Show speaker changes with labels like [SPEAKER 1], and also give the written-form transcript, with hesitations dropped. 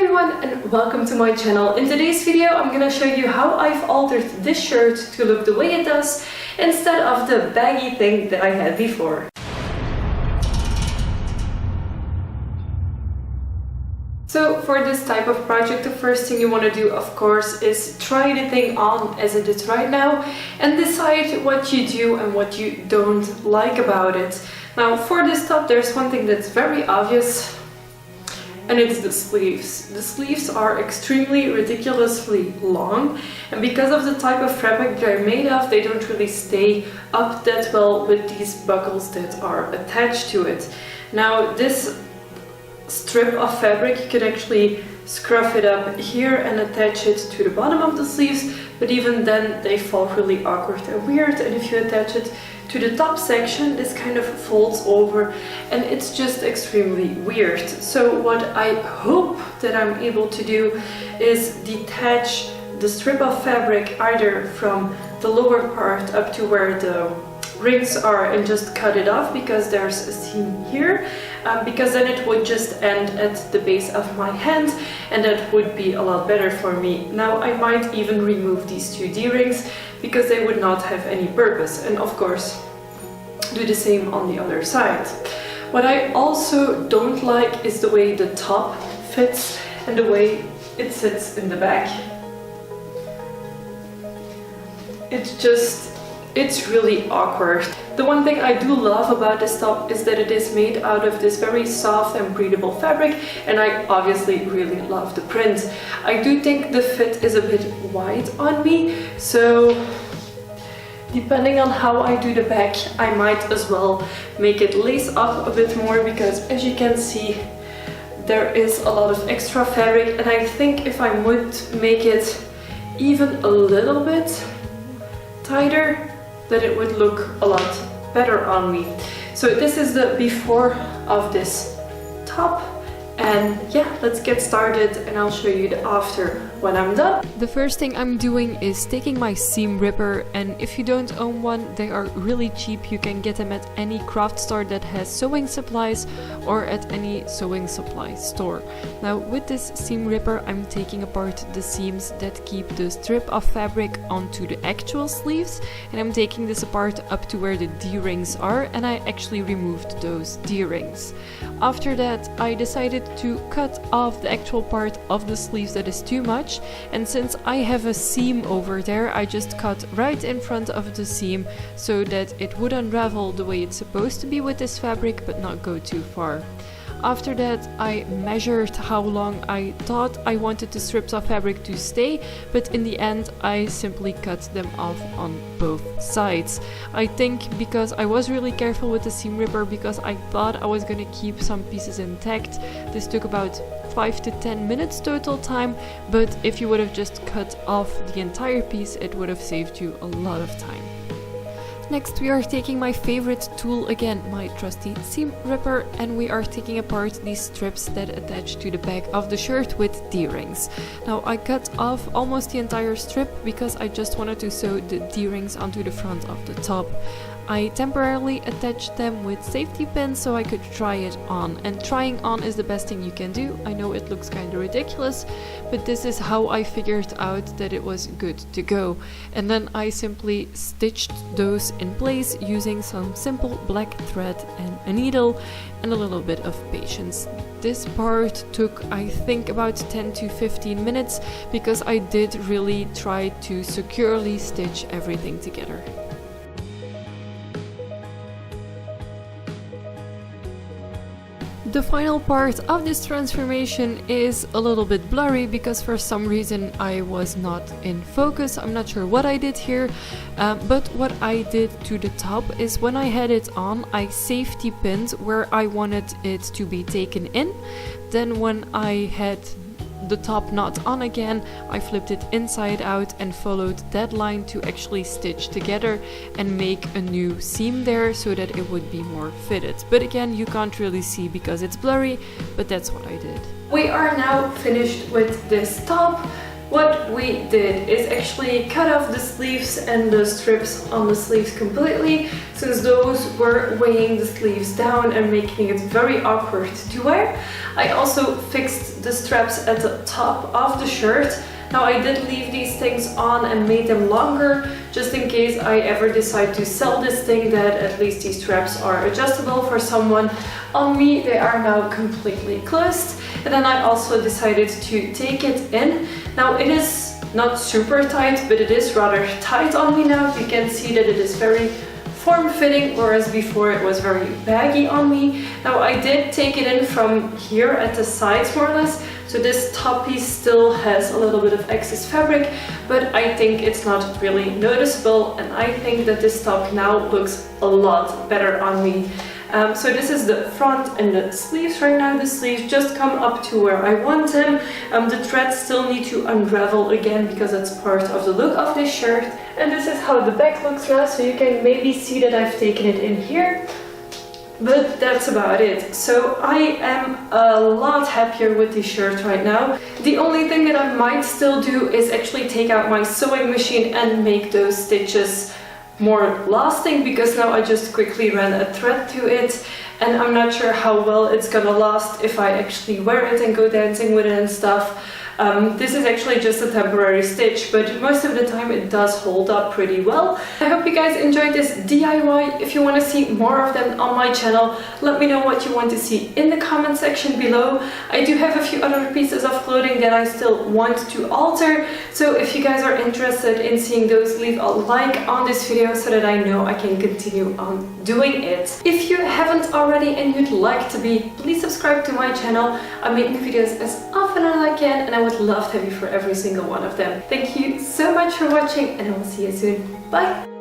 [SPEAKER 1] everyone and welcome to my channel. In today's video I'm gonna show you how I've altered this shirt to look the way it does instead of the baggy thing that I had before. So for this type of project, the first thing you want to do, of course, is try the thing on as it is right now and decide what you do and what you don't like about it. Now for this top there's one thing that's very obvious, and it's the sleeves. The sleeves are extremely ridiculously long, and because of the type of fabric they're made of, they don't really stay up that well with these buckles that are attached to it. Now this strip of fabric, you can actually scruff it up here and attach it to the bottom of the sleeves, but even then they fall really awkward and weird, and if you attach it to the top section this kind of folds over and it's just extremely weird. So what I hope that I'm able to do is detach the strip of fabric either from the lower part up to where the rings are and just cut it off because there's a seam here, because then it would just end at the base of my hand and that would be a lot better for me. Now I might even remove these two D-rings because they would not have any purpose, and of course do the same on the other side. What I also don't like is the way the top fits and the way it sits in the back. It's really awkward. The one thing I do love about this top is that it is made out of this very soft and breathable fabric, and I obviously really love the print. I do think the fit is a bit wide on me, so depending on how I do the back, I might as well make it lace up a bit more, because as you can see there is a lot of extra fabric, and I think if I would make it even a little bit tighter, that it would look a lot better on me. So this is the before of this top, and yeah, let's get started and I'll show you the after when I'm done. The first thing I'm doing is taking my seam ripper, and if you don't own one, they are really cheap. You can get them at any craft store that has sewing supplies or at any sewing supply store. Now with this seam ripper I'm taking apart the seams that keep the strip of fabric onto the actual sleeves, and I'm taking this apart up to where the D-rings are, and I actually removed those D-rings. After that I decided to cut off the actual part of the sleeves that is too much, and since I have a seam over there I just cut right in front of the seam so that it would unravel the way it's supposed to be with this fabric but not go too far. After that I measured how long I thought I wanted the strips of fabric to stay, but in the end I simply cut them off on both sides. I think because I was really careful with the seam ripper, because I thought I was gonna keep some pieces intact, this took about 5 to 10 minutes total time, but if you would have just cut off the entire piece it would have saved you a lot of time. Next we are taking my favorite tool again, my trusty seam ripper, and we are taking apart these strips that attach to the back of the shirt with D-rings. Now I cut off almost the entire strip because I just wanted to sew the D-rings onto the front of the top. I temporarily attached them with safety pins so I could try it on, and trying on is the best thing you can do. I know it looks kind of ridiculous, but this is how I figured out that it was good to go. And then I simply stitched those in place using some simple black thread and a needle and a little bit of patience. This part took I think about 10 to 15 minutes because I did really try to securely stitch everything together. The final part of this transformation is a little bit blurry because for some reason I was not in focus. I'm not sure what I did here, but what I did to the top is when I had it on, I safety pinned where I wanted it to be taken in. Then when I had the top knot on again, I flipped it inside out and followed that line to actually stitch together and make a new seam there so that it would be more fitted. But again, you can't really see because it's blurry, but that's what I did. We are now finished with this top. what we did is actually cut off the sleeves and the strips on the sleeves completely, since those were weighing the sleeves down and making it very awkward to wear. I also fixed the straps at the top of the shirt. Now I did leave these things on and made them longer, just in case I ever decide to sell this thing, that at least these straps are adjustable for someone. On me they are now completely closed. And then I also decided to take it in. Now it is not super tight, but it is rather tight on me now. You can see that it is very form-fitting, whereas before it was very baggy on me. Now I did take it in from here at the sides more or less, so this top piece still has a little bit of excess fabric, but I think it's not really noticeable, and I think that this top now looks a lot better on me. So this is the front and the sleeves right now. The sleeves just come up to where I want them. The threads still need to unravel again because that's part of the look of this shirt. And this is how the back looks now, so you can maybe see that I've taken it in here. But that's about it. So I am a lot happier with this shirt right now. The only thing that I might still do is actually take out my sewing machine and make those stitches more lasting, because now I just quickly ran a thread through it and I'm not sure how well it's gonna last if I actually wear it and go dancing with it and stuff. This is actually just a temporary stitch, but most of the time it does hold up pretty well. I hope you guys enjoyed this DIY. If you want to see more of them on my channel, let me know what you want to see in the comment section below. I do have a few other pieces of clothing that I still want to alter, so if you guys are interested in seeing those, leave a like on this video so that I know I can continue on doing it. If you haven't already and you'd like to be, please subscribe to my channel. I'm making videos as often as I can, and I would love to have you for every single one of them. Thank you so much for watching, and I will see you soon. Bye!